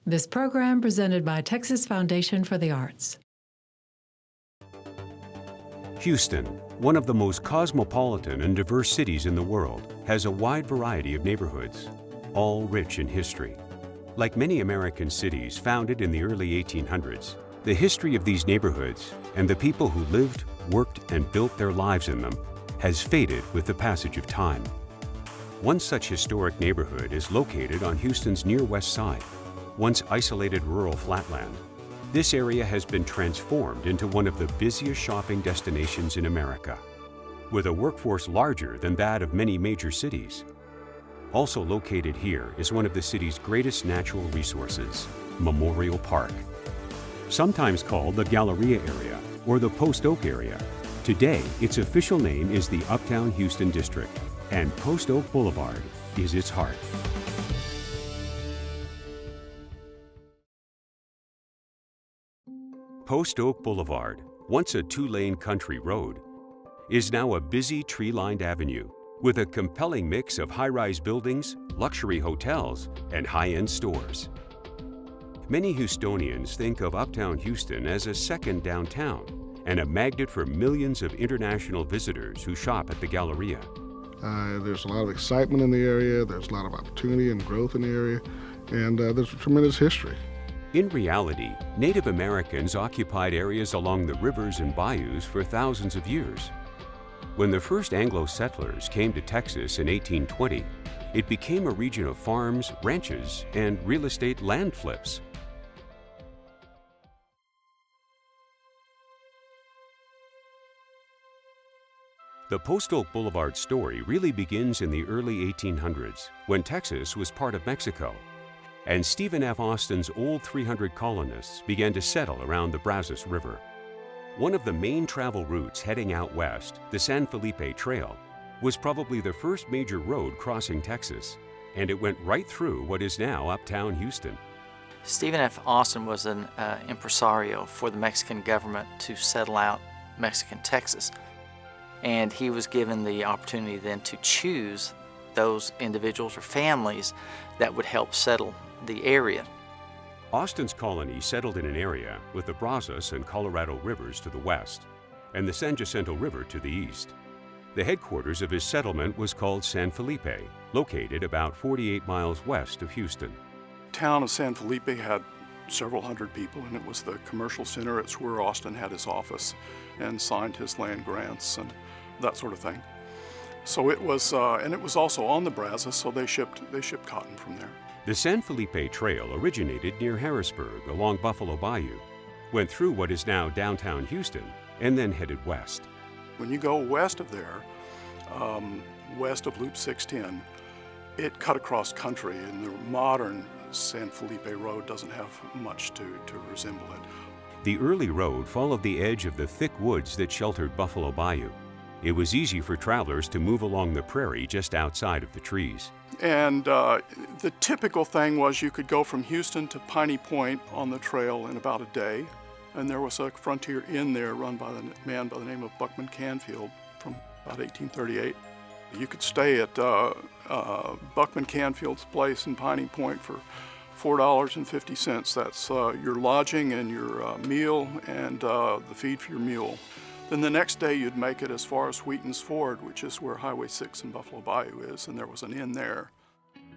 This program presented by Texas Foundation for the Arts. Houston, one of the most cosmopolitan and diverse cities in the world, has a wide variety of neighborhoods, all rich in history. Like many American cities founded in the early 1800s, the history of these neighborhoods and the people who lived, worked, and built their lives in them has faded with the passage of time. One such historic neighborhood is located on Houston's near west side, once isolated rural flatland. This area has been transformed into one of the busiest shopping destinations in America, with a workforce larger than that of many major cities. Also located here is one of the city's greatest natural resources, Memorial Park. Sometimes called the Galleria area or the Post Oak area, today its official name is the Uptown Houston District, and Post Oak Boulevard is its heart. Post Oak Boulevard, once a two-lane country road, is now a busy tree-lined avenue with a compelling mix of high-rise buildings, luxury hotels, and high-end stores. Many Houstonians think of Uptown Houston as a second downtown and a magnet for millions of international visitors who shop at the Galleria. There's a lot of excitement in the area, there's a lot of opportunity and growth in the area, and there's a tremendous history. In reality, Native Americans occupied areas along the rivers and bayous for thousands of years. When the first Anglo settlers came to Texas in 1820, it became a region of farms, ranches, and real estate land flips. The Post Oak Boulevard story really begins in the early 1800s, when Texas was part of Mexico, and Stephen F. Austin's old 300 colonists began to settle around the Brazos River. One of the main travel routes heading out west, the San Felipe Trail, was probably the first major road crossing Texas, and it went right through what is now Uptown Houston. Stephen F. Austin was an impresario for the Mexican government to settle out Mexican Texas. And he was given the opportunity then to choose those individuals or families that would help settle the area. Austin's colony settled in an area with the Brazos and Colorado rivers to the west and the San Jacinto River to the east. The headquarters of his settlement was called San Felipe, located about 48 miles west of Houston. The town of San Felipe had several hundred people, and it was the commercial center. It's where Austin had his office and signed his land grants and that sort of thing. So it was, and it was also on the Brazos, so they shipped cotton from there. The San Felipe Trail originated near Harrisburg along Buffalo Bayou, went through what is now downtown Houston, and then headed west. When you go west of there, west of Loop 610, it cut across country, and the modern San Felipe Road doesn't have much to resemble it. The early road followed the edge of the thick woods that sheltered Buffalo Bayou. It was easy for travelers to move along the prairie just outside of the trees. And the typical thing was you could go from Houston to Piney Point on the trail in about a day, and there was a frontier inn there run by the man by the name of Buckman Canfield from about 1838. You could stay at Buckman Canfield's place in Piney Point for $4.50. That's your lodging and your meal and the feed for your mule. Then the next day you'd make it as far as Wheaton's Ford, which is where Highway 6 in Buffalo Bayou is, and there was an inn there.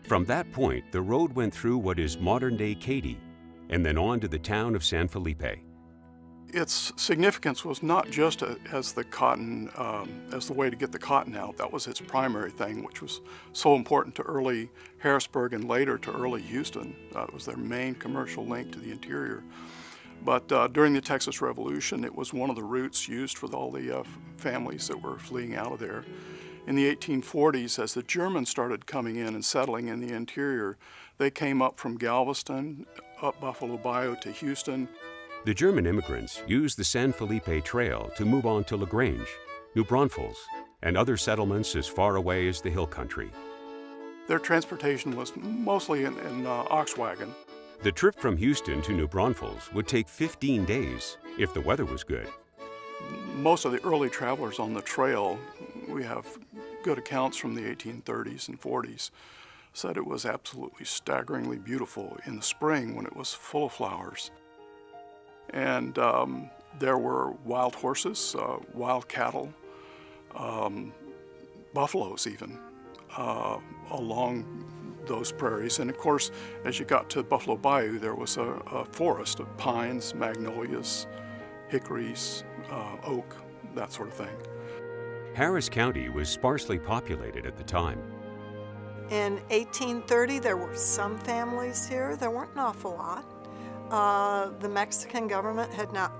From that point, the road went through what is modern-day Katy, and then on to the town of San Felipe. Its significance was not just as the cotton, as the way to get the cotton out. That was its primary thing, which was so important to early Harrisburg and later to early Houston. It was their main commercial link to the interior. But during the Texas Revolution, it was one of the routes used for all the families that were fleeing out of there. In the 1840s, as the Germans started coming in and settling in the interior, they came up from Galveston, up Buffalo Bayou to Houston. The German immigrants used the San Felipe Trail to move on to LaGrange, New Braunfels, and other settlements as far away as the hill country. Their transportation was mostly in ox wagon. The trip from Houston to New Braunfels would take 15 days if the weather was good. Most of the early travelers on the trail, we have good accounts from the 1830s and 40s, said it was absolutely staggeringly beautiful in the spring when it was full of flowers. And there were wild horses, wild cattle, buffaloes even, along those prairies. And of course, as you got to Buffalo Bayou, there was a forest of pines, magnolias, hickories, oak, that sort of thing. Harris County was sparsely populated at the time. In 1830, there were some families here. There weren't an awful lot. The Mexican government had not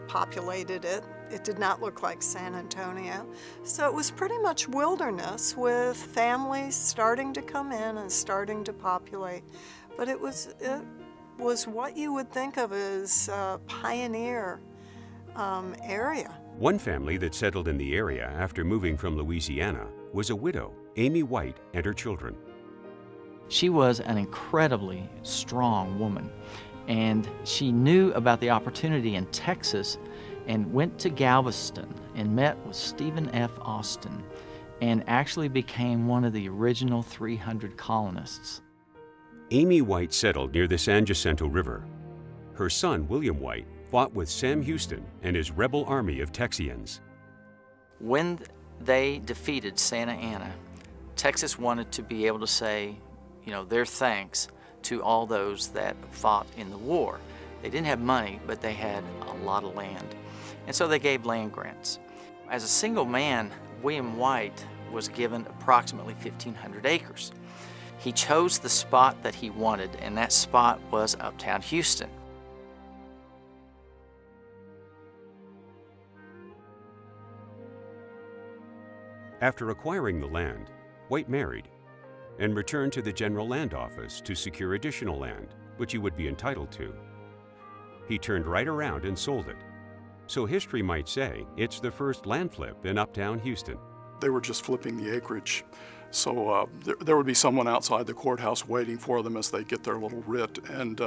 populated it. It did not look like San Antonio. So it was pretty much wilderness with families starting to come in and starting to populate. But it was what you would think of as a pioneer area. One family that settled in the area after moving from Louisiana was a widow, Amy White, and her children. She was an incredibly strong woman, and she knew about the opportunity in Texas and went to Galveston and met with Stephen F. Austin and actually became one of the original 300 colonists. Amy White settled near the San Jacinto River. Her son, William White, fought with Sam Houston and his rebel army of Texians. When they defeated Santa Anna, Texas wanted to be able to say, their thanks to all those that fought in the war. They didn't have money, but they had a lot of land. And so they gave land grants. As a single man, William White was given approximately 1,500 acres. He chose the spot that he wanted, and that spot was uptown Houston. After acquiring the land, White married and returned to the General Land Office to secure additional land, which he would be entitled to. He turned right around and sold it. So history might say it's the first land flip in uptown Houston. They were just flipping the acreage. So there would be someone outside the courthouse waiting for them as they get their little writ, and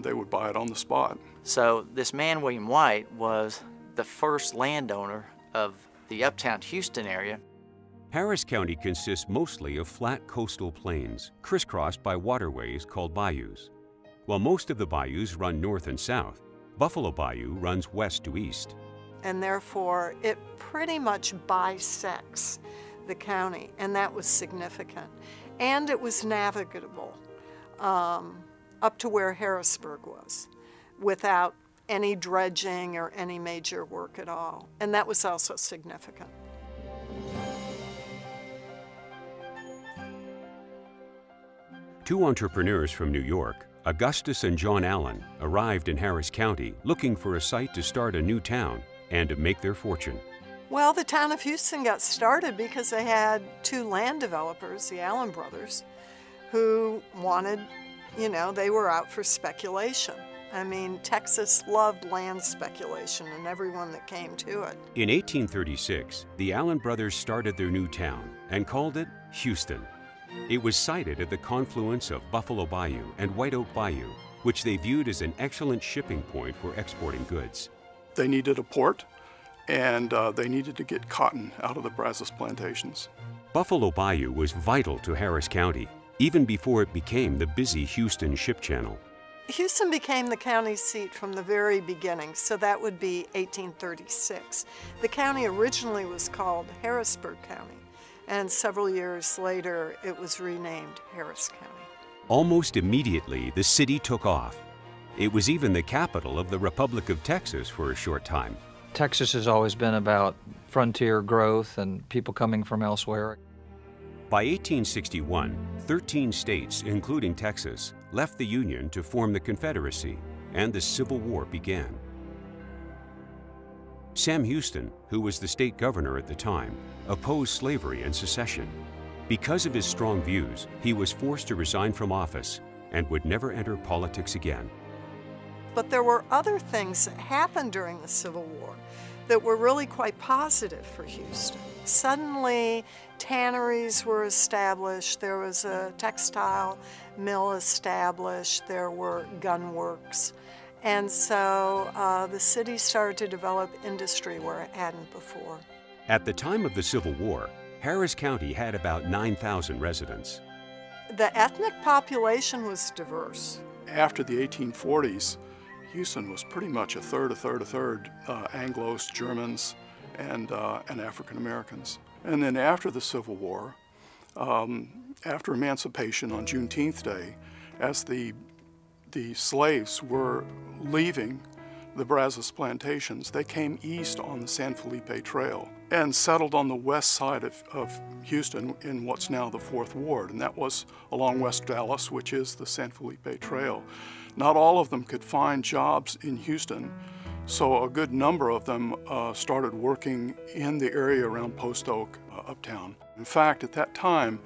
they would buy it on the spot. So this man, William White, was the first landowner of the uptown Houston area. Harris County consists mostly of flat coastal plains, crisscrossed by waterways called bayous. While most of the bayous run north and south, Buffalo Bayou runs west to east. And therefore, it pretty much bisects the county, and that was significant. And it was navigable up to where Harrisburg was without any dredging or any major work at all. And that was also significant. Two entrepreneurs from New York, Augustus and John Allen, arrived in Harris County looking for a site to start a new town and to make their fortune. Well, the town of Houston got started because they had two land developers, the Allen brothers, who wanted, they were out for speculation. I mean, Texas loved land speculation and everyone that came to it. In 1836, the Allen brothers started their new town and called it Houston. It was sited at the confluence of Buffalo Bayou and White Oak Bayou, which they viewed as an excellent shipping point for exporting goods. They needed a port, and they needed to get cotton out of the Brazos plantations. Buffalo Bayou was vital to Harris County, even before it became the busy Houston ship channel. Houston became the county seat from the very beginning, so that would be 1836. The county originally was called Harrisburg County, and several years later it was renamed Harris County. Almost immediately, the city took off. It was even the capital of the Republic of Texas for a short time. Texas has always been about frontier growth and people coming from elsewhere. By 1861, 13 states, including Texas, left the Union to form the Confederacy, and the Civil War began. Sam Houston, who was the state governor at the time, opposed slavery and secession. Because of his strong views, he was forced to resign from office and would never enter politics again. But there were other things that happened during the Civil War that were really quite positive for Houston. Suddenly, tanneries were established, there was a textile mill established, there were gun works. And so the city started to develop industry where it hadn't before. At the time of the Civil War, Harris County had about 9,000 residents. The ethnic population was diverse. After the 1840s, Houston was pretty much a third Anglos, Germans, and African Americans. And then after the Civil War, after emancipation on Juneteenth Day, as the slaves were leaving the Brazos plantations, they came east on the San Felipe Trail and settled on the west side of Houston in what's now the 4th Ward, and that was along West Dallas, which is the San Felipe Trail. Not all of them could find jobs in Houston, so a good number of them started working in the area around Post Oak, uptown. In fact, at that time,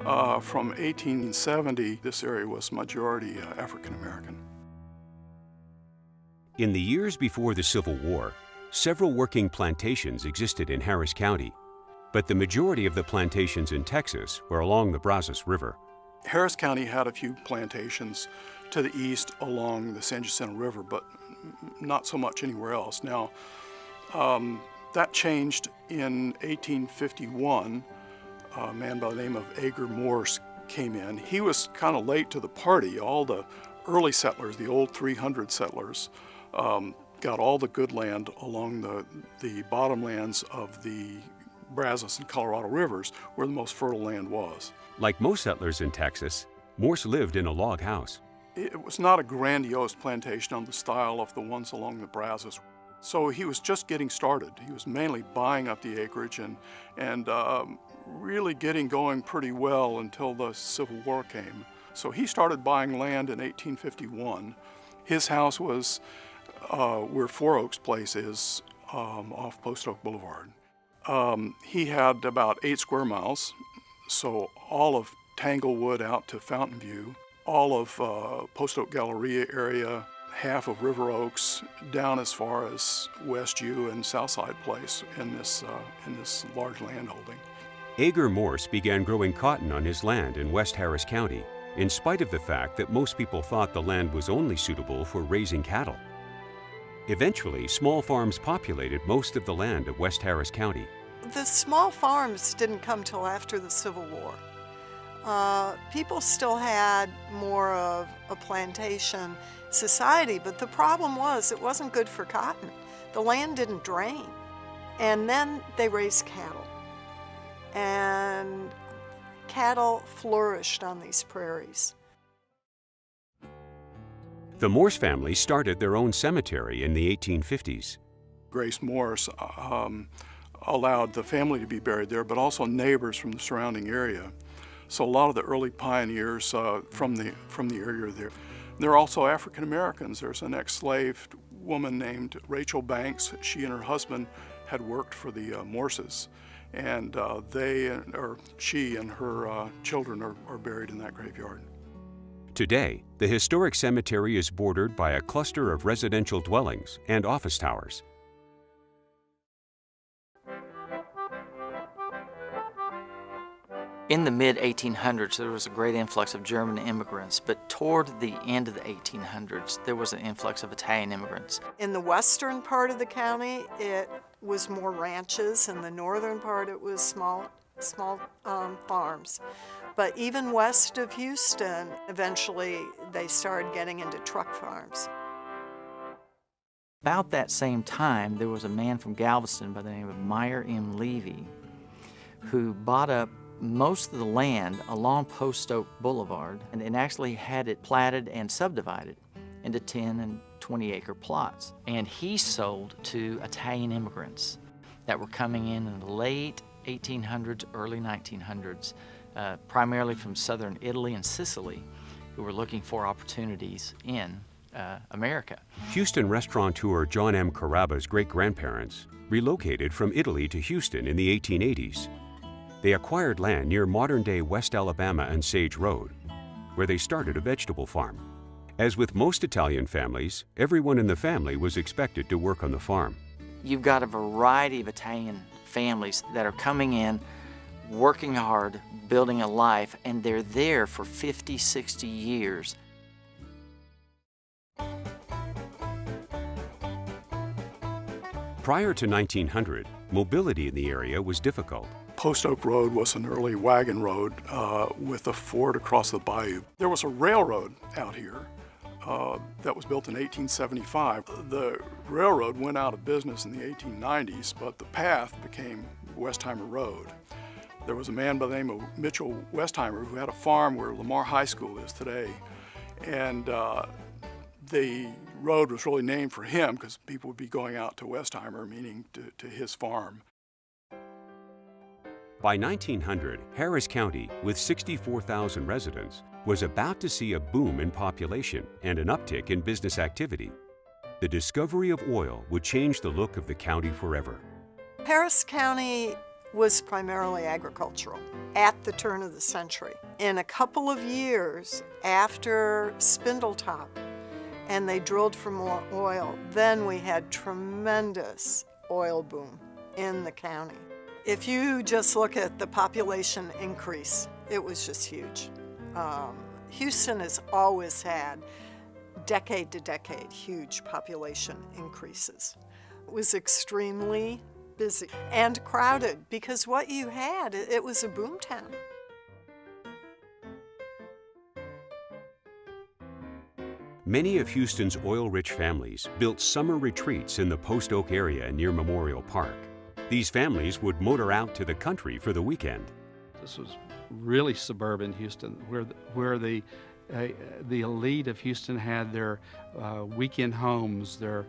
from 1870, this area was majority African American. In the years before the Civil War, several working plantations existed in Harris County, but the majority of the plantations in Texas were along the Brazos River. Harris County had a few plantations to the east along the San Jacinto River, but not so much anywhere else. Now, that changed in 1851. A man by the name of Agar Morse came in. He was kind of late to the party. All the early settlers, the old 300 settlers, got all the good land along the bottomlands of the Brazos and Colorado rivers, where the most fertile land was. Like most settlers in Texas, Morse lived in a log house. It was not a grandiose plantation on the style of the ones along the Brazos. So he was just getting started. He was mainly buying up the acreage and really getting going pretty well until the Civil War came. So he started buying land in 1851. His house was where Four Oaks Place is, off Post Oak Boulevard. He had about 8 square miles, so all of Tanglewood out to Fountain View, all of Post Oak Galleria area, half of River Oaks, down as far as Westview and Southside Place in this large landholding. Agar Morse began growing cotton on his land in West Harris County, in spite of the fact that most people thought the land was only suitable for raising cattle. Eventually, small farms populated most of the land of West Harris County. The small farms didn't come till after the Civil War. People still had more of a plantation society, but the problem was it wasn't good for cotton. The land didn't drain. And then they raised cattle. And cattle flourished on these prairies. The Morse family started their own cemetery in the 1850s. Grace Morse allowed the family to be buried there, but also neighbors from the surrounding area. So a lot of the early pioneers from the area there. There are also African Americans. There's an ex-slave woman named Rachel Banks. She and her husband had worked for the Morses, and she and her children are buried in that graveyard. Today, the historic cemetery is bordered by a cluster of residential dwellings and office towers. In the mid-1800s, there was a great influx of German immigrants, but toward the end of the 1800s, there was an influx of Italian immigrants. In the western part of the county, it was more ranches. In the northern part, it was small farms. But even west of Houston, eventually they started getting into truck farms. About that same time, there was a man from Galveston by the name of Meyer M. Levy who bought up most of the land along Post Oak Boulevard and actually had it platted and subdivided into 10 and 20 acre plots. And he sold to Italian immigrants that were coming in the late 1800s, early 1900s, primarily from southern Italy and Sicily, who were looking for opportunities in America. Houston restaurateur John M. Caraba's great-grandparents relocated from Italy to Houston in the 1880s. They acquired land near modern-day West Alabama and Sage Road, where they started a vegetable farm. As with most Italian families, everyone in the family was expected to work on the farm. You've got a variety of Italian families that are coming in, working hard, building a life, and they're there for 50, 60 years. Prior to 1900, mobility in the area was difficult, Post Oak Road was an early wagon road with a ford across the bayou. There was a railroad out here that was built in 1875. The railroad went out of business in the 1890s, but the path became Westheimer Road. There was a man by the name of Mitchell Westheimer who had a farm where Lamar High School is today. And the road was really named for him because people would be going out to Westheimer, meaning to his farm. By 1900, Harris County, with 64,000 residents, was about to see a boom in population and an uptick in business activity. The discovery of oil would change the look of the county forever. Harris County was primarily agricultural at the turn of the century. In a couple of years after Spindletop, and they drilled for more oil, then we had tremendous oil boom in the county. If you just look at the population increase, it was just huge. Houston has always had, decade to decade, huge population increases. It was extremely busy and crowded because what you had, it was a boom town. Many of Houston's oil-rich families built summer retreats in the Post Oak area near Memorial Park. These families would motor out to the country for the weekend. This was really suburban Houston, where the elite of Houston had their weekend homes, their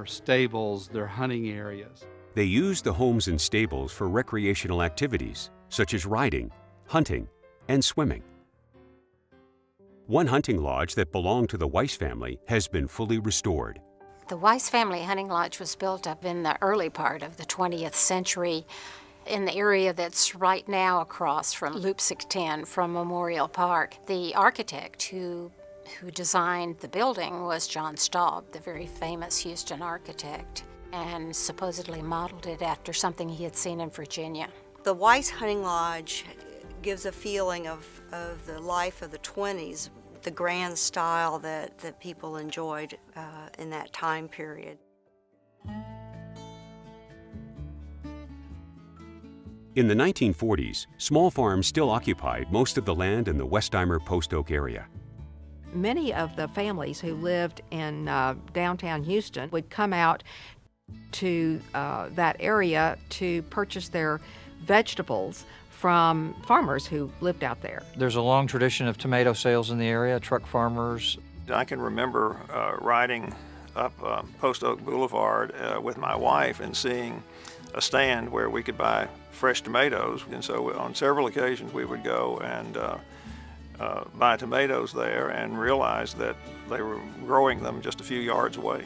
stables, their hunting areas. They used the homes and stables for recreational activities, such as riding, hunting, and swimming. One hunting lodge that belonged to the Weiss family has been fully restored. The Weiss family hunting lodge was built up in the early part of the 20th century in the area that's right now across from Loop 610 from Memorial Park. The architect who designed the building was John Staub, the very famous Houston architect, and supposedly modeled it after something he had seen in Virginia. The Weiss Hunting Lodge gives a feeling of the life of the 20s, the grand style that people enjoyed in that time period. In the 1940s, small farms still occupied most of the land in the Westheimer Post Oak area. Many of the families who lived in downtown Houston would come out to that area to purchase their vegetables from farmers who lived out there. There's a long tradition of tomato sales in the area, truck farmers. I can remember riding up Post Oak Boulevard with my wife and seeing a stand where we could buy fresh tomatoes. And so on several occasions we would go and buy tomatoes there and realize that they were growing them just a few yards away.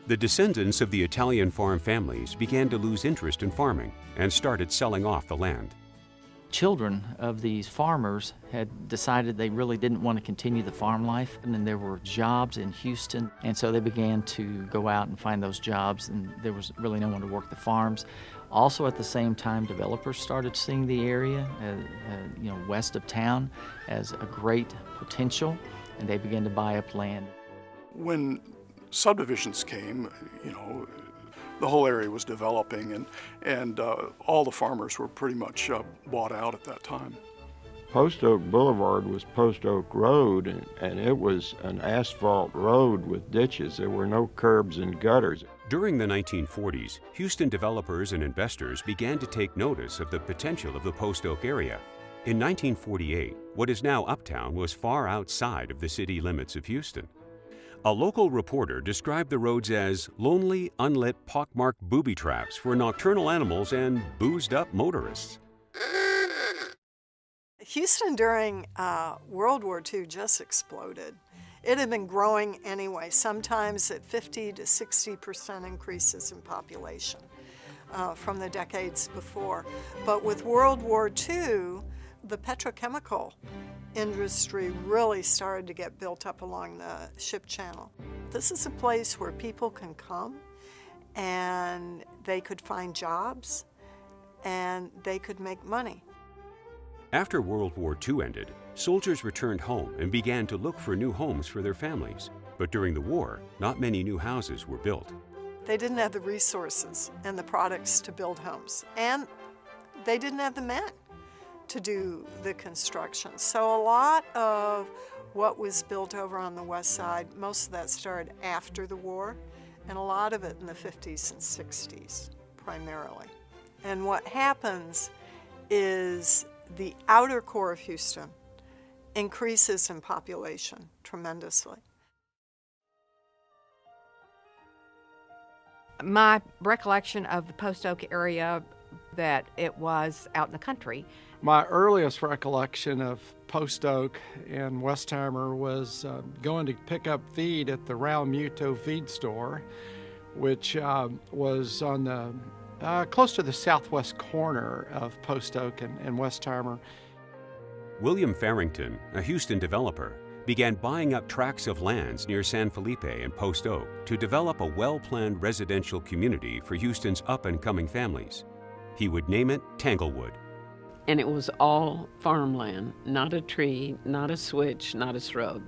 The descendants of the Italian farm families began to lose interest in farming and started selling off the land. Children of these farmers had decided they really didn't want to continue the farm life, and then there were jobs in Houston, and so they began to go out and find those jobs, and there was really no one to work the farms. Also at the same time, developers started seeing the area, west of town, as a great potential, and they began to buy up land. When subdivisions came, the whole area was developing, and all the farmers were pretty much bought out at that time. Post Oak Boulevard was Post Oak Road, and it was an asphalt road with ditches. There were no curbs and gutters. During the 1940s, Houston developers and investors began to take notice of the potential of the Post Oak area. In 1948, what is now Uptown was far outside of the city limits of Houston. A local reporter described the roads as lonely, unlit, pockmarked booby traps for nocturnal animals and boozed-up motorists. Houston during World War II just exploded. It had been growing anyway, sometimes at 50 to 60% increases in population from the decades before. But with World War II, the petrochemical industry really started to get built up along the ship channel. This is a place where people can come and they could find jobs and they could make money. After World War II ended, soldiers returned home and began to look for new homes for their families. But during the war, not many new houses were built. They didn't have the resources and the products to build homes. And they didn't have the men to do the construction. So a lot of what was built over on the west side, most of that started after the war, and a lot of it in the 50s and 60s primarily. And what happens is the outer core of Houston increases in population tremendously. My recollection of the Post Oak area, that it was out in the country. My earliest recollection of Post Oak and Westheimer was going to pick up feed at the Round Muto feed store, which was on the close to the southwest corner of Post Oak and Westheimer. William Farrington, a Houston developer, began buying up tracts of lands near San Felipe and Post Oak to develop a well-planned residential community for Houston's up-and-coming families. He would name it Tanglewood. And it was all farmland, not a tree, not a switch, not a shrub.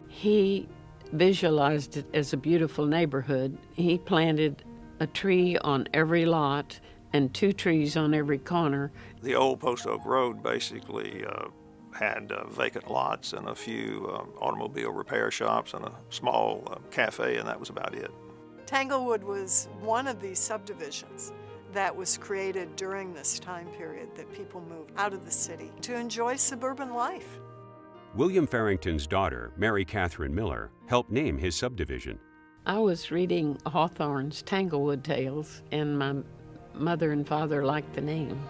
He visualized it as a beautiful neighborhood. He planted a tree on every lot and 2 trees on every corner. The old Post Oak Road basically had vacant lots and a few automobile repair shops and a small cafe, and that was about it. Tanglewood was one of these subdivisions that was created during this time period that people moved out of the city to enjoy suburban life. William Farrington's daughter, Mary Catherine Miller, helped name his subdivision. I was reading Hawthorne's Tanglewood Tales, and my mother and father liked the name,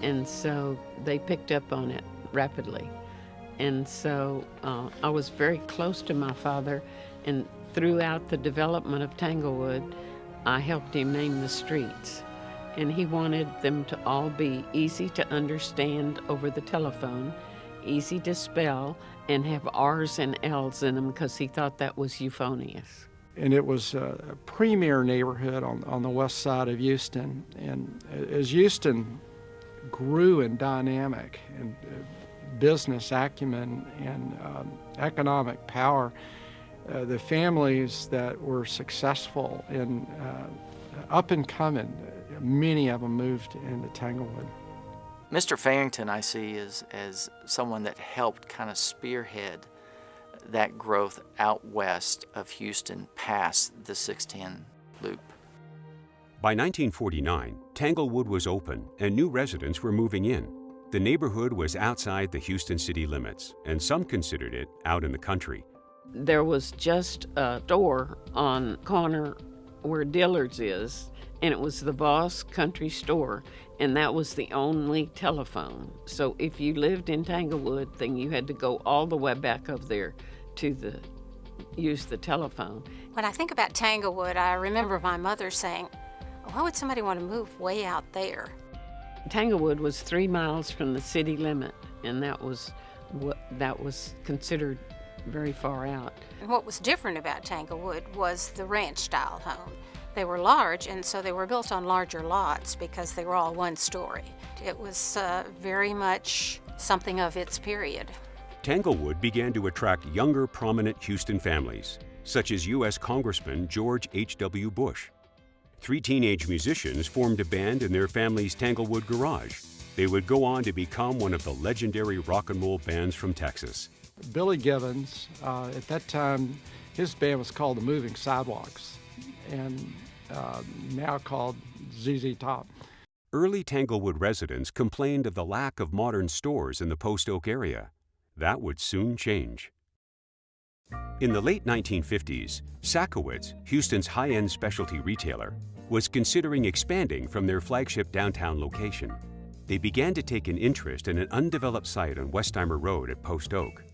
and so they picked up on it rapidly. And so I was very close to my father, and throughout the development of Tanglewood, I helped him name the streets. And he wanted them to all be easy to understand over the telephone, easy to spell, and have R's and L's in them because he thought that was euphonious. And it was a premier neighborhood on the west side of Houston. And as Houston grew in dynamic and business acumen and economic power, the families that were successful and up and coming, many of them moved into Tanglewood. Mr. Farrington, I see as someone that helped kind of spearhead that growth out west of Houston past the 610 loop. By 1949, Tanglewood was open and new residents were moving in. The neighborhood was outside the Houston city limits, and some considered it out in the country. There was just a store on corner where Dillard's is, and it was the Voss Country Store, and that was the only telephone. So if you lived in Tanglewood, then you had to go all the way back up there to use the telephone. When I think about Tanglewood, I remember my mother saying, why would somebody want to move way out there? Tanglewood was 3 miles from the city limit, and that was considered very far out. And what was different about Tanglewood was the ranch-style home. They were large, and so they were built on larger lots because they were all one story. It was very much something of its period. Tanglewood began to attract younger, prominent Houston families, such as U.S. Congressman George H.W. Bush. 3 teenage musicians formed a band in their family's Tanglewood garage. They would go on to become one of the legendary rock and roll bands from Texas. Billy Gibbons, at that time, his band was called the Moving Sidewalks, and now called ZZ Top. Early Tanglewood residents complained of the lack of modern stores in the Post Oak area. That would soon change. In the late 1950s, Sakowitz, Houston's high-end specialty retailer, was considering expanding from their flagship downtown location. They began to take an interest in an undeveloped site on Westheimer Road at Post Oak.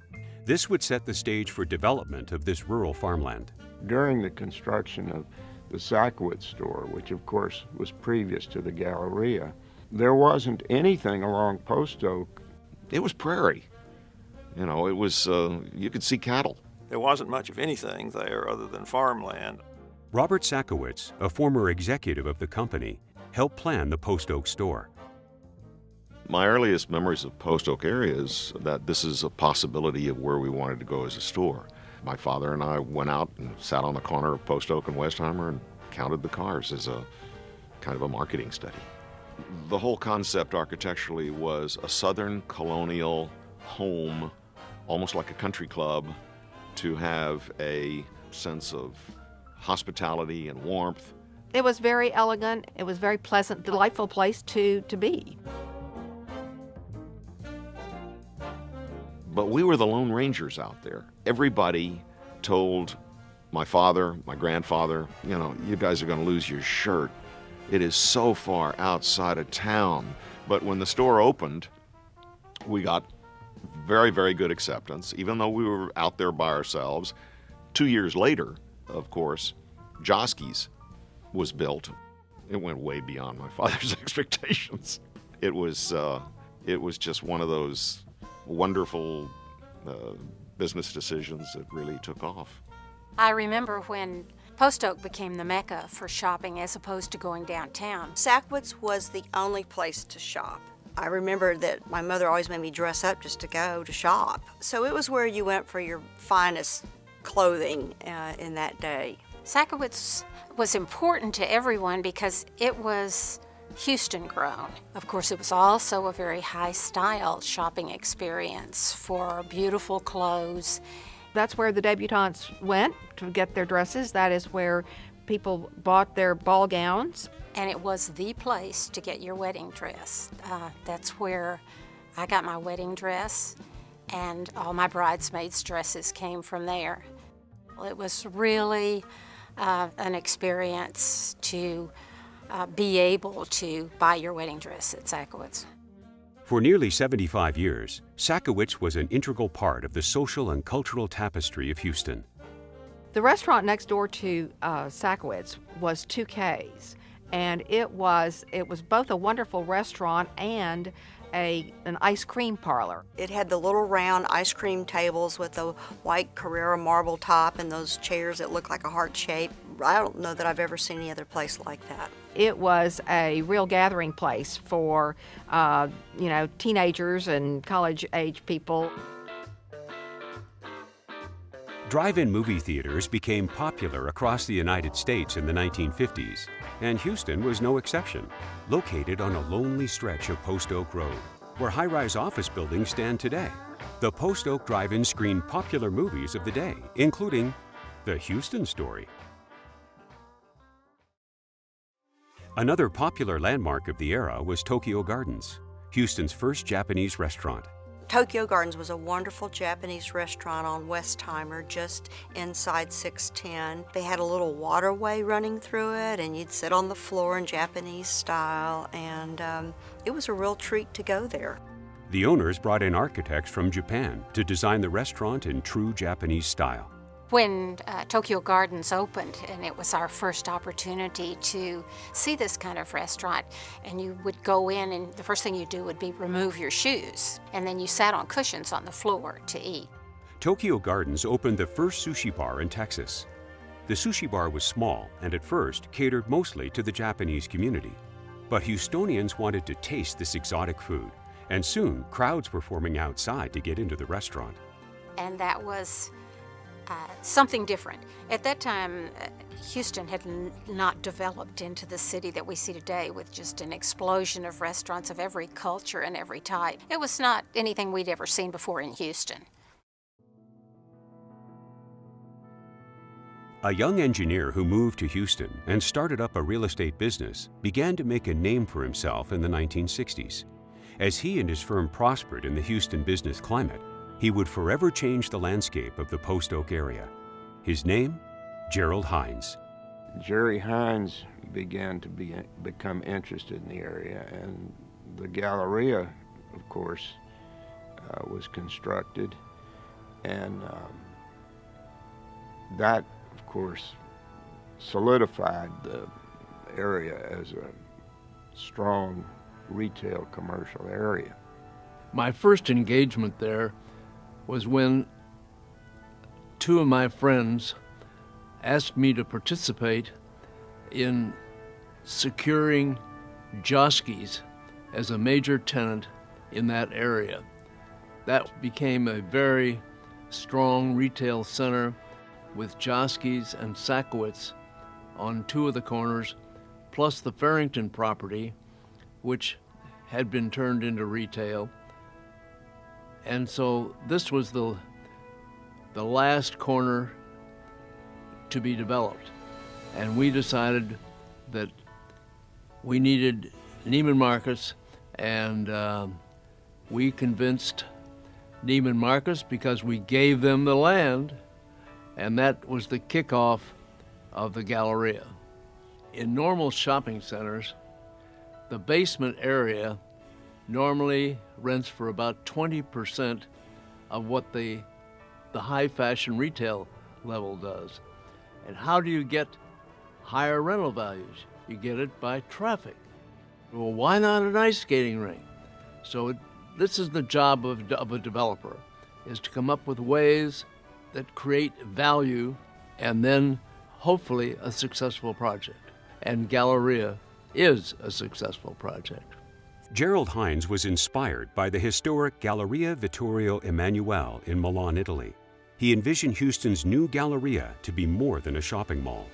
This would set the stage for development of this rural farmland. During the construction of the Sakowitz store, which of course was previous to the Galleria, there wasn't anything along Post Oak. It was prairie. You know, it was, you could see cattle. There wasn't much of anything there other than farmland. Robert Sakowitz, a former executive of the company, helped plan the Post Oak store. My earliest memories of Post Oak area is that this is a possibility of where we wanted to go as a store. My father and I went out and sat on the corner of Post Oak and Westheimer and counted the cars as a kind of a marketing study. The whole concept architecturally was a southern colonial home, almost like a country club, to have a sense of hospitality and warmth. It was very elegant. It was very pleasant, delightful place to be. But we were the Lone Rangers out there. Everybody told my father, my grandfather, you know, you guys are going to lose your shirt. It is so far outside of town. But when the store opened, we got very, very good acceptance, even though we were out there by ourselves. 2 years later, of course, Josky's was built. It went way beyond my father's expectations. It was just one of those wonderful business decisions that really took off. I remember when Post Oak became the mecca for shopping as opposed to going downtown. Sackwoods was the only place to shop. I remember that my mother always made me dress up just to go to shop. So it was where you went for your finest clothing in that day. Sackwoods was important to everyone because it was Houston grown. Of course, it was also a very high style shopping experience for beautiful clothes. That's where the debutantes went to get their dresses. That is where people bought their ball gowns. And it was the place to get your wedding dress. That's where I got my wedding dress, and all my bridesmaids' dresses came from there. It was really an experience to be able to buy your wedding dress at Sackwoods. For nearly 75 years, Sackowitz was an integral part of the social and cultural tapestry of Houston. The restaurant next door to Sackowitz was 2Ks, and it was both a wonderful restaurant and an ice cream parlor. It had the little round ice cream tables with the white Carrara marble top and those chairs that looked like a heart shape. I don't know that I've ever seen any other place like that. It was a real gathering place for, teenagers and college-age people. Drive-in movie theaters became popular across the United States in the 1950s, and Houston was no exception. Located on a lonely stretch of Post Oak Road, where high-rise office buildings stand today, the Post Oak Drive-In screened popular movies of the day, including The Houston Story. Another popular landmark of the era was Tokyo Gardens, Houston's first Japanese restaurant. Tokyo Gardens was a wonderful Japanese restaurant on Westheimer, just inside 610. They had a little waterway running through it, and you'd sit on the floor in Japanese style, and it was a real treat to go there. The owners brought in architects from Japan to design the restaurant in true Japanese style. When Tokyo Gardens opened, and it was our first opportunity to see this kind of restaurant, and you would go in and the first thing you do would be remove your shoes, and then you sat on cushions on the floor to eat. Tokyo Gardens opened the first sushi bar in Texas. The sushi bar was small and at first catered mostly to the Japanese community. But Houstonians wanted to taste this exotic food, and soon crowds were forming outside to get into the restaurant. And that was something different. At that time, Houston had not developed into the city that we see today with just an explosion of restaurants of every culture and every type. It was not anything we'd ever seen before in Houston. A young engineer who moved to Houston and started up a real estate business began to make a name for himself in the 1960s. As he and his firm prospered in the Houston business climate, he would forever change the landscape of the Post Oak area. His name, Gerald Hines. Jerry Hines began to become interested in the area, and the Galleria, of course, was constructed, and that, of course, solidified the area as a strong retail commercial area. My first engagement there was when two of my friends asked me to participate in securing Josky's as a major tenant in that area. That became a very strong retail center with Josky's and Sackowitz on two of the corners, plus the Farrington property, which had been turned into retail. And so this was the last corner to be developed. And we decided that we needed Neiman Marcus, and we convinced Neiman Marcus because we gave them the land, and that was the kickoff of the Galleria. In normal shopping centers, the basement area normally rents for about 20% of what the high fashion retail level does. And how do you get higher rental values? You get it by traffic. Well, why not an ice skating rink? So this is the job of a developer, is to come up with ways that create value and then hopefully a successful project. And Galleria is a successful project. Gerald Hines was inspired by the historic Galleria Vittorio Emanuele in Milan, Italy. He envisioned Houston's new Galleria to be more than a shopping mall.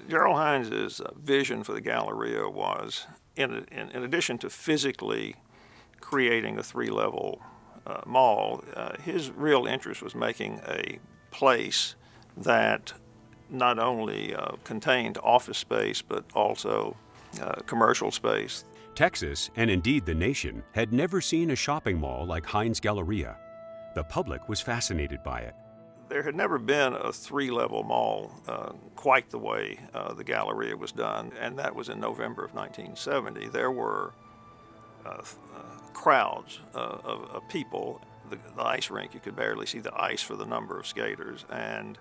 Gerald Hines' vision for the Galleria was, in addition to physically creating a three-level mall, his real interest was making a place that not only contained office space but also commercial space. Texas, and indeed the nation, had never seen a shopping mall like Hines Galleria. The public was fascinated by it. There had never been a three-level mall quite the way the Galleria was done, and that was in November of 1970. There were crowds of people. The ice rink, you could barely see the ice for the number of skaters, and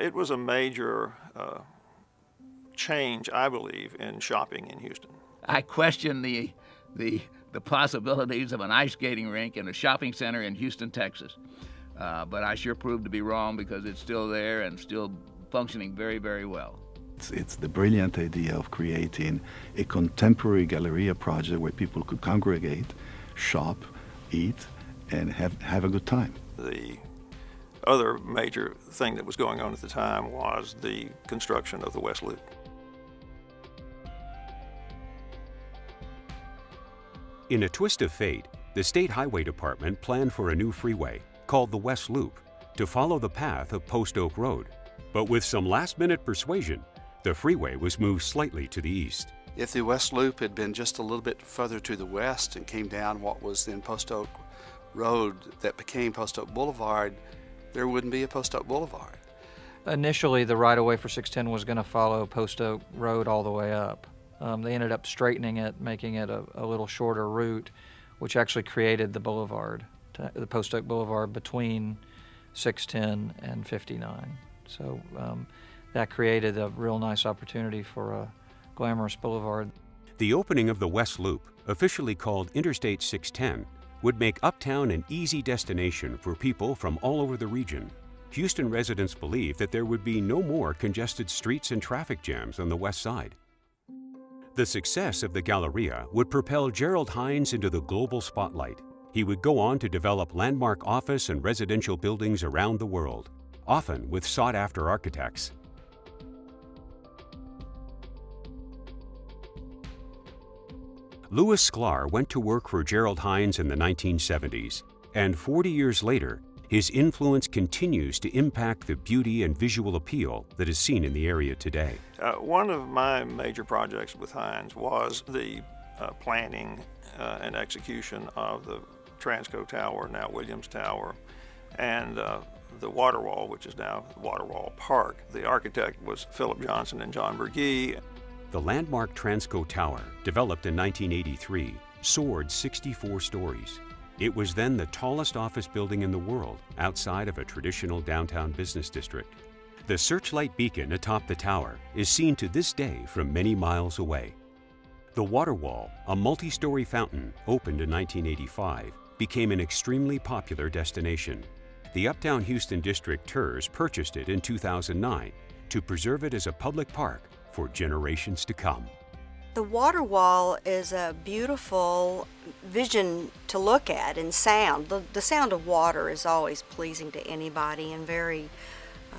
it was a major change, I believe, in shopping in Houston. I question the possibilities of an ice skating rink in a shopping center in Houston, Texas. But I sure proved to be wrong because it's still there and still functioning very, very well. It's the brilliant idea of creating a contemporary Galleria project where people could congregate, shop, eat, and have a good time. The other major thing that was going on at the time was the construction of the West Loop. In a twist of fate, the State Highway Department planned for a new freeway called the West Loop to follow the path of Post Oak Road. But with some last-minute persuasion, the freeway was moved slightly to the east. If the West Loop had been just a little bit further to the west and came down what was then Post Oak Road that became Post Oak Boulevard, there wouldn't be a Post Oak Boulevard. Initially, the right-of-way for 610 was going to follow Post Oak Road all the way up. They ended up straightening it, making it a little shorter route, which actually created the boulevard, the Post Oak Boulevard between 610 and 59. So that created a real nice opportunity for a glamorous boulevard. The opening of the West Loop, officially called Interstate 610, would make Uptown an easy destination for people from all over the region. Houston residents believed that there would be no more congested streets and traffic jams on the west side. The success of the Galleria would propel Gerald Hines into the global spotlight. He would go on to develop landmark office and residential buildings around the world, often with sought-after architects. Louis Sklar went to work for Gerald Hines in the 1970s, and 40 years later, his influence continues to impact the beauty and visual appeal that is seen in the area today. One of my major projects with Hines was the planning and execution of the Transco Tower, now Williams Tower, and the water wall, which is now Water Wall Park. The architect was Philip Johnson and John Bergey. The landmark Transco Tower, developed in 1983, soared 64 stories. It was then the tallest office building in the world outside of a traditional downtown business district. The searchlight beacon atop the tower is seen to this day from many miles away. The water wall, a multi-story fountain opened in 1985, became an extremely popular destination. The Uptown Houston District Tours purchased it in 2009 to preserve it as a public park for generations to come. The water wall is a beautiful vision to look at, and sound. The sound of water is always pleasing to anybody and very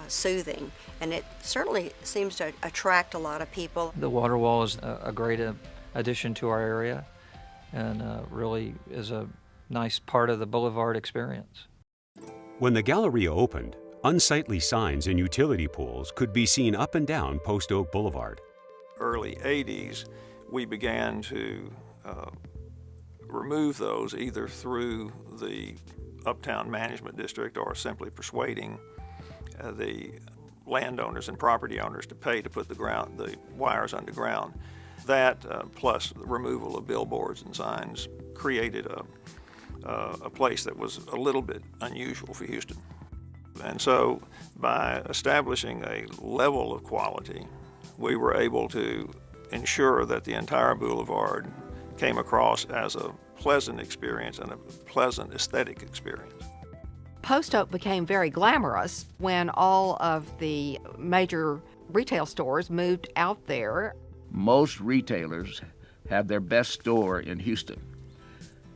soothing, and it certainly seems to attract a lot of people. The water wall is a great addition to our area, and really is a nice part of the Boulevard experience. When the Galleria opened, unsightly signs and utility poles could be seen up and down Post Oak Boulevard. Early 80s, we began to remove those either through the Uptown Management District or simply persuading the landowners and property owners to pay to put the wires underground. That, plus the removal of billboards and signs, created a place that was a little bit unusual for Houston. And so by establishing a level of quality, we were able to ensure that the entire boulevard came across as a pleasant experience and a pleasant aesthetic experience. Post Oak became very glamorous when all of the major retail stores moved out there. Most retailers have their best store in Houston.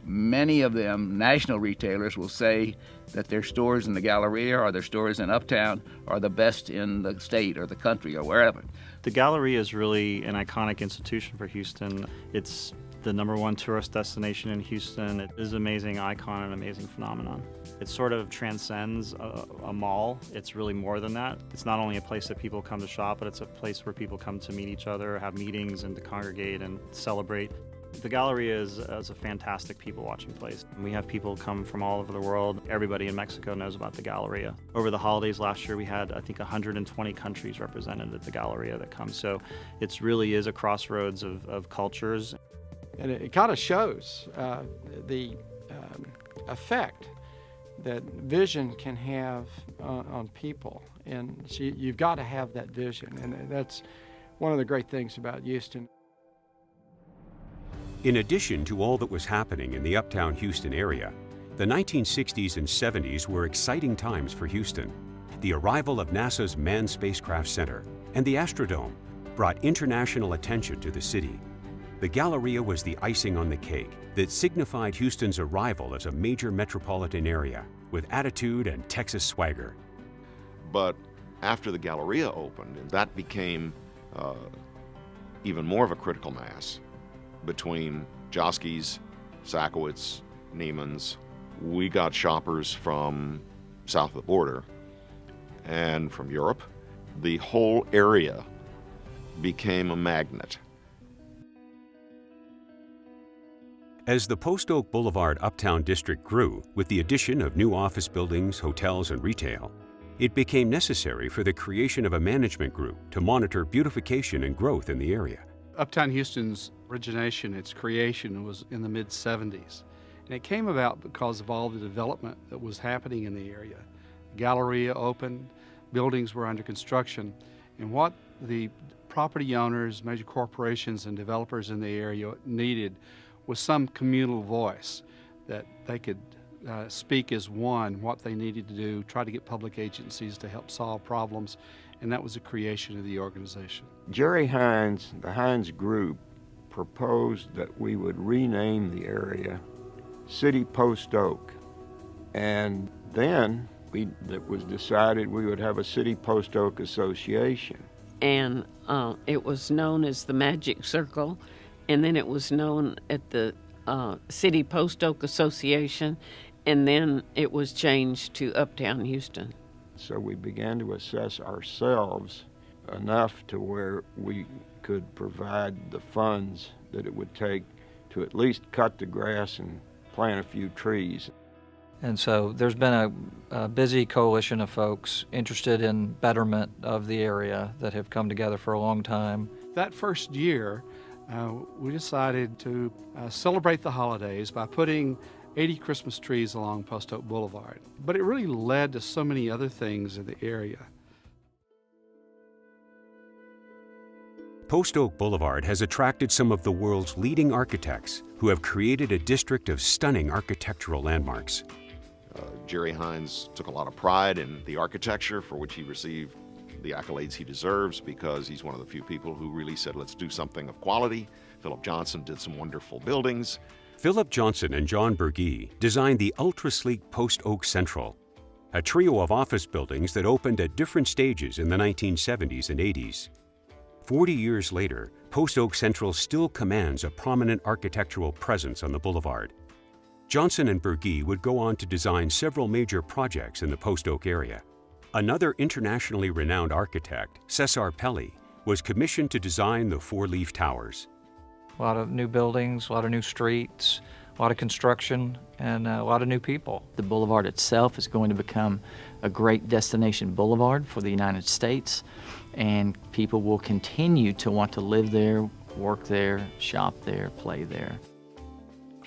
Many of them, national retailers, will say that their stores in the Galleria or their stores in Uptown are the best in the state or the country or wherever. The Galleria is really an iconic institution for Houston. It's the #1 tourist destination in Houston. It is an amazing icon and amazing phenomenon. It sort of transcends a mall. It's really more than that. It's not only a place that people come to shop, but it's a place where people come to meet each other, have meetings, and to congregate and celebrate. The Galleria is a fantastic people-watching place. We have people come from all over the world. Everybody in Mexico knows about the Galleria. Over the holidays last year, we had, I think, 120 countries represented at the Galleria that come. So it really is a crossroads of cultures. And it kind of shows the effect that vision can have on people. And so you've got to have that vision. And that's one of the great things about Houston. In addition to all that was happening in the uptown Houston area, the 1960s and 70s were exciting times for Houston. The arrival of NASA's Manned Spacecraft Center and the Astrodome brought international attention to the city. The Galleria was the icing on the cake that signified Houston's arrival as a major metropolitan area with attitude and Texas swagger. But after the Galleria opened, that became even more of a critical mass between Joske's, Sakowitz, Neiman's. We got shoppers from south of the border and from Europe. The whole area became a magnet. As the Post Oak Boulevard Uptown District grew with the addition of new office buildings, hotels, and retail, it became necessary for the creation of a management group to monitor beautification and growth in the area. Uptown Houston's origination, its creation, was in the mid-70s. And it came about because of all the development that was happening in the area. Galleria opened, buildings were under construction, and what the property owners, major corporations, and developers in the area needed was some communal voice that they could speak as one, what they needed to do, try to get public agencies to help solve problems, and that was the creation of the organization. Jerry Hines, the Hines Group, proposed that we would rename the area City Post Oak, and then it was decided we would have a City Post Oak Association. And it was known as the Magic Circle, and then it was known at the City Post Oak Association, and then it was changed to Uptown Houston. So we began to assess ourselves enough to where we could provide the funds that it would take to at least cut the grass and plant a few trees. And so there's been a busy coalition of folks interested in betterment of the area that have come together for a long time. That first year, we decided to celebrate the holidays by putting 80 Christmas trees along Post Oak Boulevard. But it really led to so many other things in the area. Post Oak Boulevard has attracted some of the world's leading architects who have created a district of stunning architectural landmarks. Jerry Hines took a lot of pride in the architecture, for which he received the accolades he deserves because he's one of the few people who really said, let's do something of quality. Philip Johnson did some wonderful buildings. Philip Johnson and John Berge designed the ultra-sleek Post Oak Central, a trio of office buildings that opened at different stages in the 1970s and 80s. 40 years later, Post Oak Central still commands a prominent architectural presence on the boulevard. Johnson and Berge would go on to design several major projects in the Post Oak area. Another internationally renowned architect, Cesar Pelli, was commissioned to design the four-leaf towers. A lot of new buildings, a lot of new streets, a lot of construction, and a lot of new people. The boulevard itself is going to become a great destination boulevard for the United States, and people will continue to want to live there, work there, shop there, play there.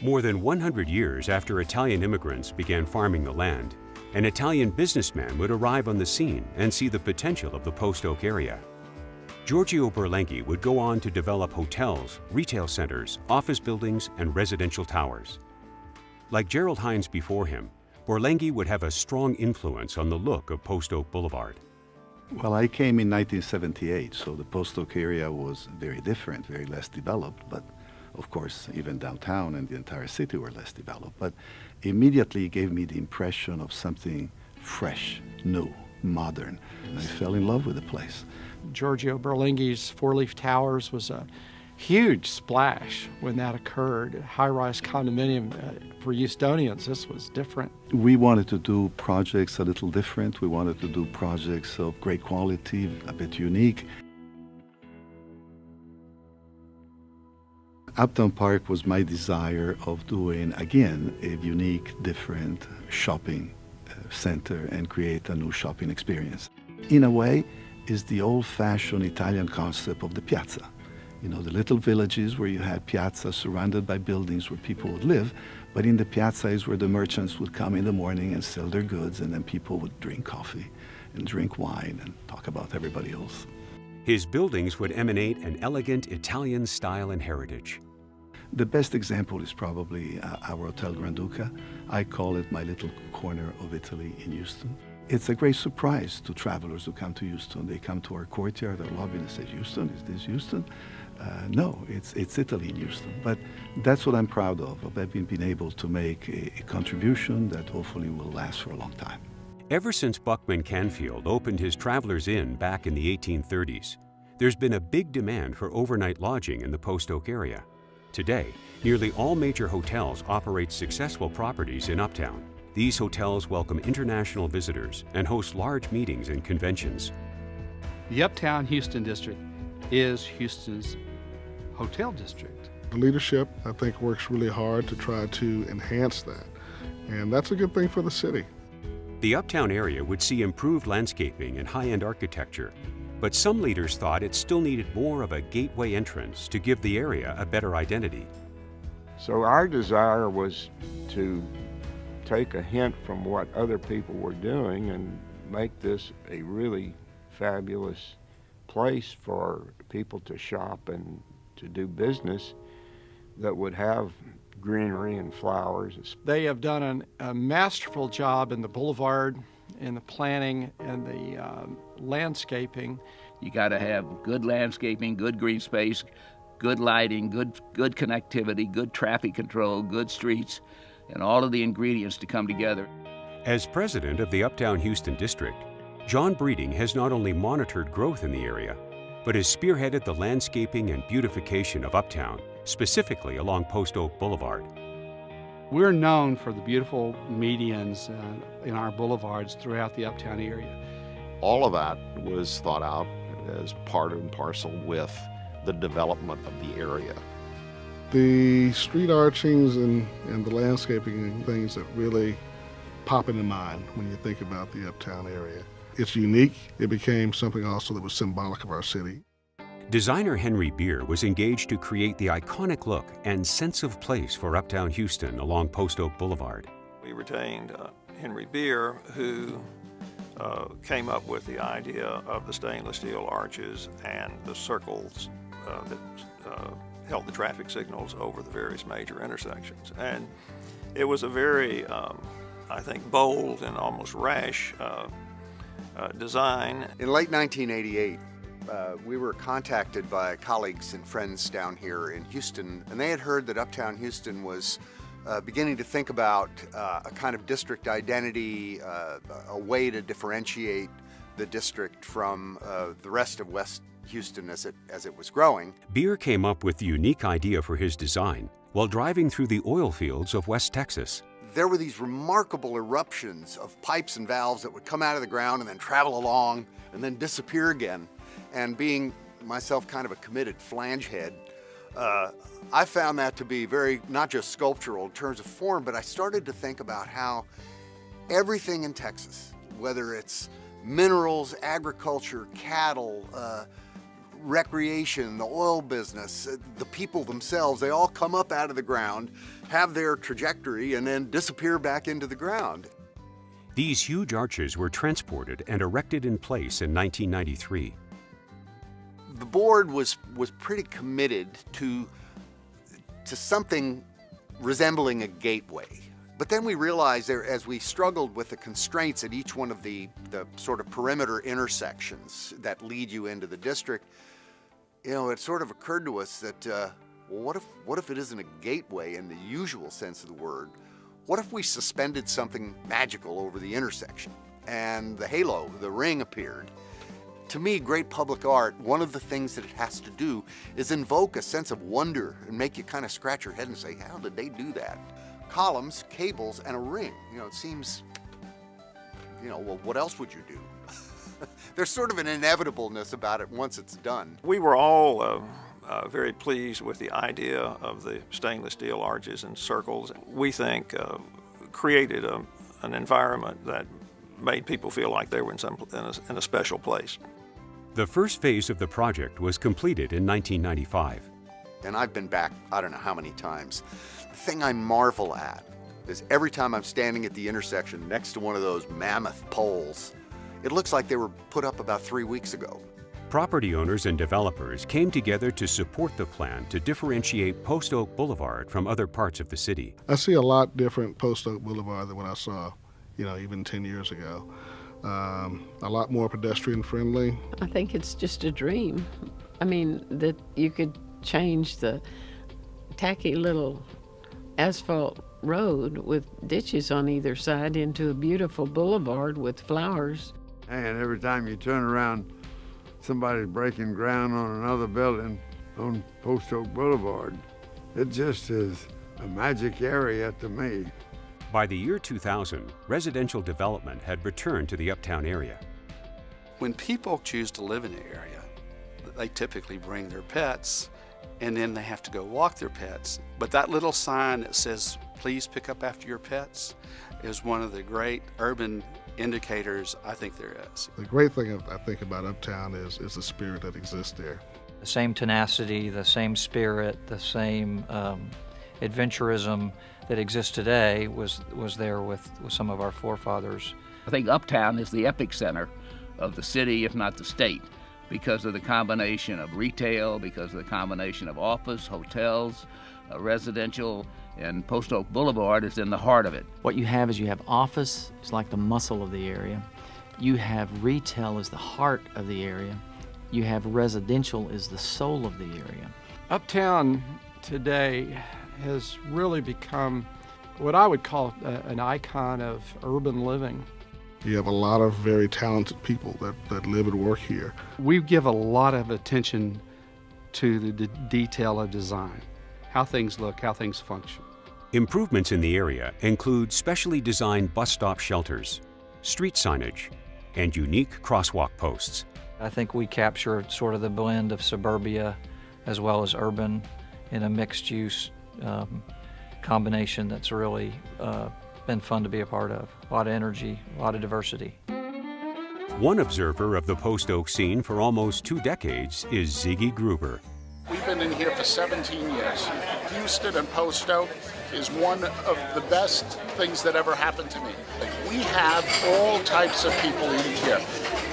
More than 100 years after Italian immigrants began farming the land, an Italian businessman would arrive on the scene and see the potential of the Post Oak area. Giorgio Berlenghi would go on to develop hotels, retail centers, office buildings, and residential towers. Like Gerald Hines before him, Berlenghi would have a strong influence on the look of Post Oak Boulevard. Well, I came in 1978, so the Post Oak area was very different, very less developed, but of course, even downtown and the entire city were less developed. But immediately gave me the impression of something fresh, new, modern. And I fell in love with the place. Giorgio Berlenghi's four-leaf towers was a huge splash when that occurred. High-rise condominium for Houstonians, this was different. We wanted to do projects a little different. We wanted to do projects of great quality, a bit unique. Uptown Park was my desire of doing, again, a unique, different shopping center and create a new shopping experience. In a way, is the old-fashioned Italian concept of the piazza. You know, the little villages where you had piazzas surrounded by buildings where people would live, but in the piazza is where the merchants would come in the morning and sell their goods, and then people would drink coffee and drink wine and talk about everybody else. His buildings would emanate an elegant Italian style and heritage. The best example is probably our Hotel Granduca. I call it my little corner of Italy in Houston. It's a great surprise to travelers who come to Houston. They come to our courtyard, our lobby, and say, Houston, is this Houston? No, it's Italy in Houston. But that's what I'm proud of having been able to make a contribution that hopefully will last for a long time. Ever since Buckman Canfield opened his Travelers Inn back in the 1830s, there's been a big demand for overnight lodging in the Post Oak area. Today, nearly all major hotels operate successful properties in Uptown. These hotels welcome international visitors and host large meetings and conventions. The Uptown Houston District is Houston's hotel district. The leadership, I think, works really hard to try to enhance that, and that's a good thing for the city. The Uptown area would see improved landscaping and high-end architecture, but some leaders thought it still needed more of a gateway entrance to give the area a better identity. So our desire was to take a hint from what other people were doing and make this a really fabulous place for people to shop and to do business that would have greenery and flowers. They have done a masterful job in the boulevard, in the planning and the landscaping. You got to have good landscaping, good green space, good lighting, good connectivity, good traffic control, good streets, and all of the ingredients to come together. As president of the Uptown Houston District, John Breeding has not only monitored growth in the area, but has spearheaded the landscaping and beautification of Uptown, specifically along Post Oak Boulevard. We're known for the beautiful medians in our boulevards throughout the Uptown area. All of that was thought out as part and parcel with the development of the area. The street archings and the landscaping and things that really pop into mind when you think about the Uptown area. It's unique. It became something also that was symbolic of our city. Designer Henry Beer was engaged to create the iconic look and sense of place for Uptown Houston along Post Oak Boulevard. We retained Henry Beer, who came up with the idea of the stainless steel arches and the circles that held the traffic signals over the various major intersections. And it was a very, I think, bold and almost rash design. In late 1988, we were contacted by colleagues and friends down here in Houston, and they had heard that Uptown Houston was beginning to think about a kind of district identity, a way to differentiate the district from the rest of West Houston as it was growing. Beer came up with the unique idea for his design while driving through the oil fields of West Texas. There were these remarkable eruptions of pipes and valves that would come out of the ground and then travel along and then disappear again. And being myself kind of a committed flange head, I found that to be very, not just sculptural in terms of form, but I started to think about how everything in Texas, whether it's minerals, agriculture, cattle, recreation, the oil business, the people themselves, they all come up out of the ground, have their trajectory, and then disappear back into the ground. These huge arches were transported and erected in place in 1993. The board was pretty committed to something resembling a gateway. But then we realized there, as we struggled with the constraints at each one of the sort of perimeter intersections that lead you into the district, it sort of occurred to us that, well, what if it isn't a gateway in the usual sense of the word? What if we suspended something magical over the intersection and the halo, the ring appeared? To me, great public art, one of the things that it has to do is invoke a sense of wonder and make you kind of scratch your head and say, how did they do that? Columns, cables, and a ring. It seems, well, what else would you do? There's sort of an inevitableness about it once it's done. We were all very pleased with the idea of the stainless steel arches and circles. We think created an environment that made people feel like they were in a special place. The first phase of the project was completed in 1995. And I've been back, I don't know how many times. The thing I marvel at is every time I'm standing at the intersection next to one of those mammoth poles, it looks like they were put up about 3 weeks ago. Property owners and developers came together to support the plan to differentiate Post Oak Boulevard from other parts of the city. I see a lot different Post Oak Boulevard than what I saw, even 10 years ago. A lot more pedestrian friendly. I think it's just a dream. I mean, that you could change the tacky little asphalt road with ditches on either side into a beautiful boulevard with flowers. And every time you turn around, somebody's breaking ground on another building on Post Oak Boulevard. It just is a magic area to me. By the year 2000, residential development had returned to the uptown area. When people choose to live in the area, they typically bring their pets, and then they have to go walk their pets. But that little sign that says, please pick up after your pets, is one of the great urban indicators I think there is. The great thing I think about uptown is the spirit that exists there. The same tenacity, the same spirit, the same adventurism that exists today was there with some of our forefathers. I think Uptown is the epicenter of the city, if not the state, because of the combination of retail, because of the combination of office, hotels, residential, and Post Oak Boulevard is in the heart of it. What you have office is like the muscle of the area. You have retail as the heart of the area. You have residential as the soul of the area. Uptown today has really become what I would call an icon of urban living. You have a lot of very talented people that live and work here. We give a lot of attention to the detail of design, how things look, how things function. Improvements in the area include specially designed bus stop shelters, street signage, and unique crosswalk posts. I think we capture sort of the blend of suburbia as well as urban in a mixed-use combination that's really been fun to be a part of. A lot of energy, a lot of diversity. One observer of the Post Oak scene for almost 2 decades is Ziggy Gruber. We've been in here for 17 years. Houston and Post Oak is one of the best things that ever happened to me. We have all types of people in here.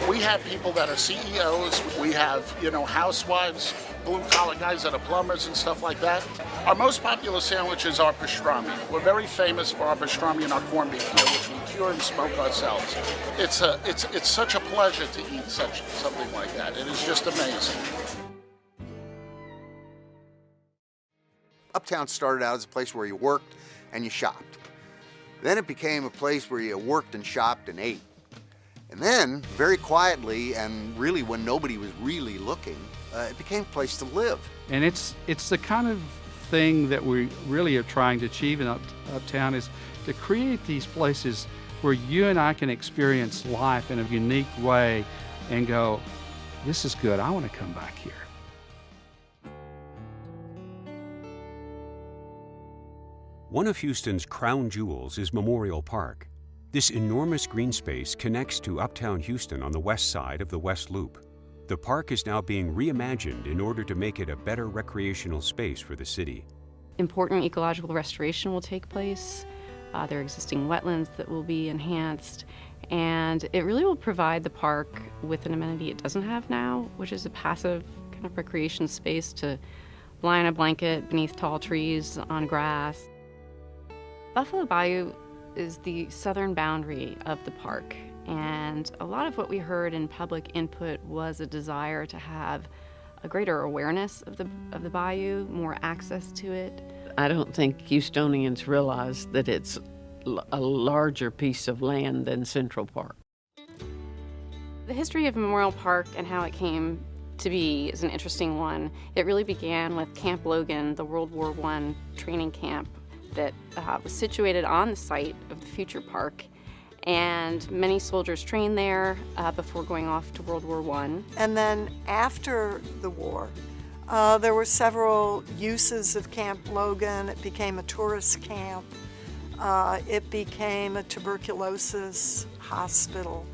We have people that are CEOs. We have, housewives, blue-collar guys that are plumbers and stuff like that. Our most popular sandwich is our pastrami. We're very famous for our pastrami and our corned beef here, which we cure and smoke ourselves. It's such a pleasure to eat something like that. It is just amazing. Uptown started out as a place where you worked and you shopped. Then it became a place where you worked and shopped and ate. And then, very quietly, and really when nobody was really looking, it became a place to live. And it's the kind of thing that we really are trying to achieve in Uptown, is to create these places where you and I can experience life in a unique way and go, this is good, I want to come back here. One of Houston's crown jewels is Memorial Park. This enormous green space connects to Uptown Houston on the west side of the West Loop. The park is now being reimagined in order to make it a better recreational space for the city. Important ecological restoration will take place. There are existing wetlands that will be enhanced, and it really will provide the park with an amenity it doesn't have now, which is a passive kind of recreation space to lie in a blanket beneath tall trees on grass. Buffalo Bayou is the southern boundary of the park, and a lot of what we heard in public input was a desire to have a greater awareness of the bayou, more access to it. I don't think Houstonians realize that it's a larger piece of land than Central Park. The history of Memorial Park and how it came to be is an interesting one. It really began with Camp Logan, the World War I training camp that was situated on the site of the future park, and many soldiers trained there before going off to World War I. And then after the war, there were several uses of Camp Logan. It became a tourist camp. It became a tuberculosis hospital.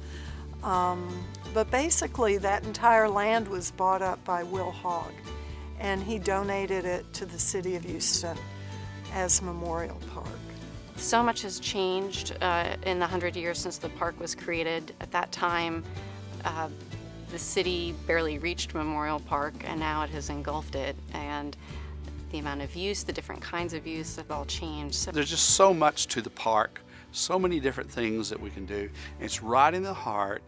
But basically that entire land was bought up by Will Hogg, and he donated it to the city of Houston as Memorial Park. So much has changed in the 100 years since the park was created. At that time, the city barely reached Memorial Park, and now it has engulfed it. And the amount of use, the different kinds of use have all changed. So there's just so much to the park, so many different things that we can do. It's right in the heart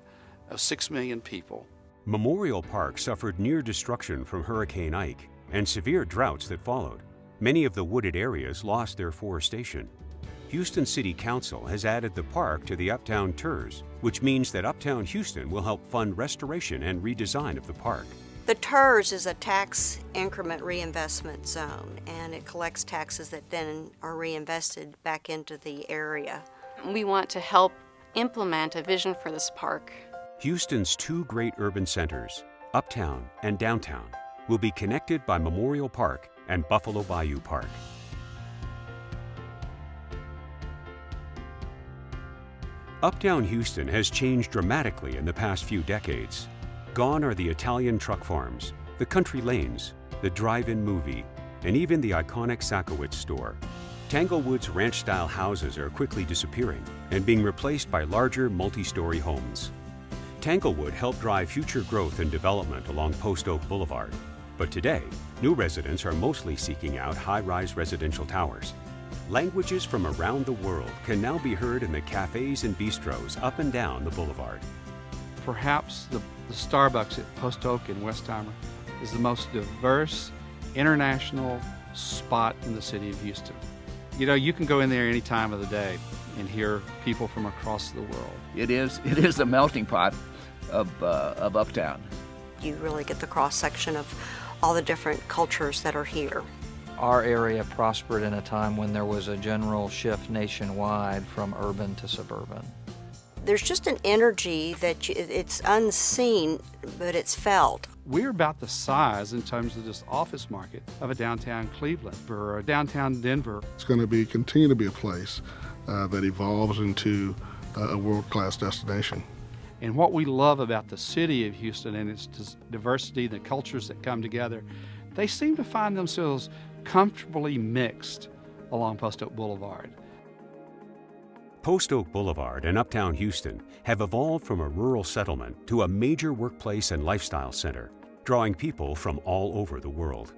of 6 million people. Memorial Park suffered near destruction from Hurricane Ike and severe droughts that followed. Many of the wooded areas lost their forestation. Houston City Council has added the park to the Uptown TERS, which means that Uptown Houston will help fund restoration and redesign of the park. The TERS is a tax increment reinvestment zone, and it collects taxes that then are reinvested back into the area. we want to help implement a vision for this park. Houston's two great urban centers, Uptown and Downtown, will be connected by Memorial Park and Buffalo Bayou Park. Uptown Houston has changed dramatically in the past few decades. Gone are the Italian truck farms, the country lanes, the drive-in movie, and even the iconic Sakowitz store. Tanglewood's ranch-style houses are quickly disappearing and being replaced by larger multi-story homes. Tanglewood helped drive future growth and development along Post Oak Boulevard. But today, new residents are mostly seeking out high-rise residential towers. Languages from around the world can now be heard in the cafes and bistros up and down the boulevard. Perhaps the Starbucks at Post Oak in Westheimer is the most diverse international spot in the city of Houston. You know, you can go in there any time of the day and hear people from across the world. It is the melting pot of Uptown. You really get the cross-section of all the different cultures that are here. Our area prospered in a time when there was a general shift nationwide from urban to suburban. There's just an energy that it's unseen, but it's felt. We're about the size in terms of this office market of a downtown Cleveland or a downtown Denver. It's going to continue to be a place that evolves into a world-class destination. And what we love about the city of Houston and its diversity, the cultures that come together, they seem to find themselves comfortably mixed along Post Oak Boulevard. Post Oak Boulevard and Uptown Houston have evolved from a rural settlement to a major workplace and lifestyle center, drawing people from all over the world.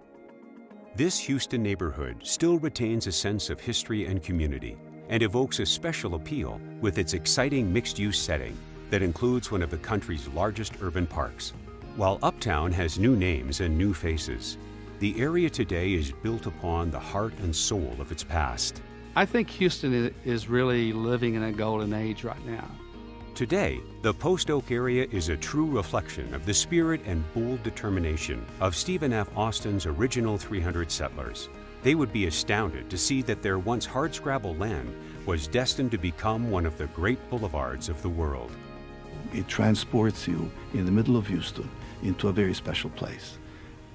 This Houston neighborhood still retains a sense of history and community and evokes a special appeal with its exciting mixed-use setting that includes one of the country's largest urban parks. While Uptown has new names and new faces, the area today is built upon the heart and soul of its past. I think Houston is really living in a golden age right now. Today, the Post Oak area is a true reflection of the spirit and bold determination of Stephen F. Austin's original 300 settlers. They would be astounded to see that their once hardscrabble land was destined to become one of the great boulevards of the world. It transports you in the middle of Houston into a very special place.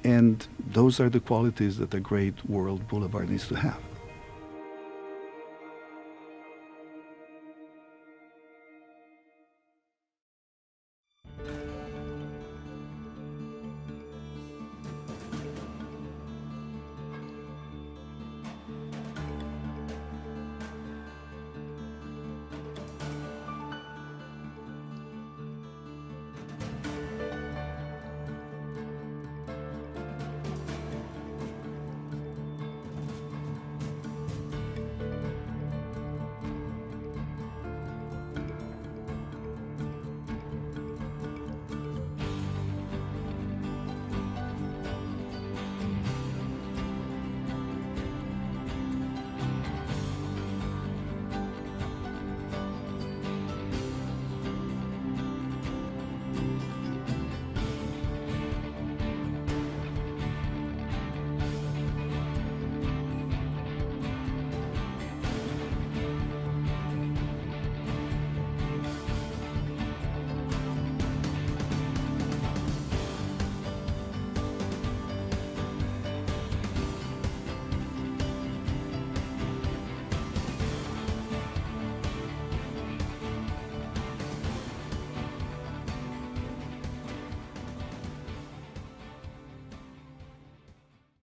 And those are the qualities that a great world boulevard needs to have.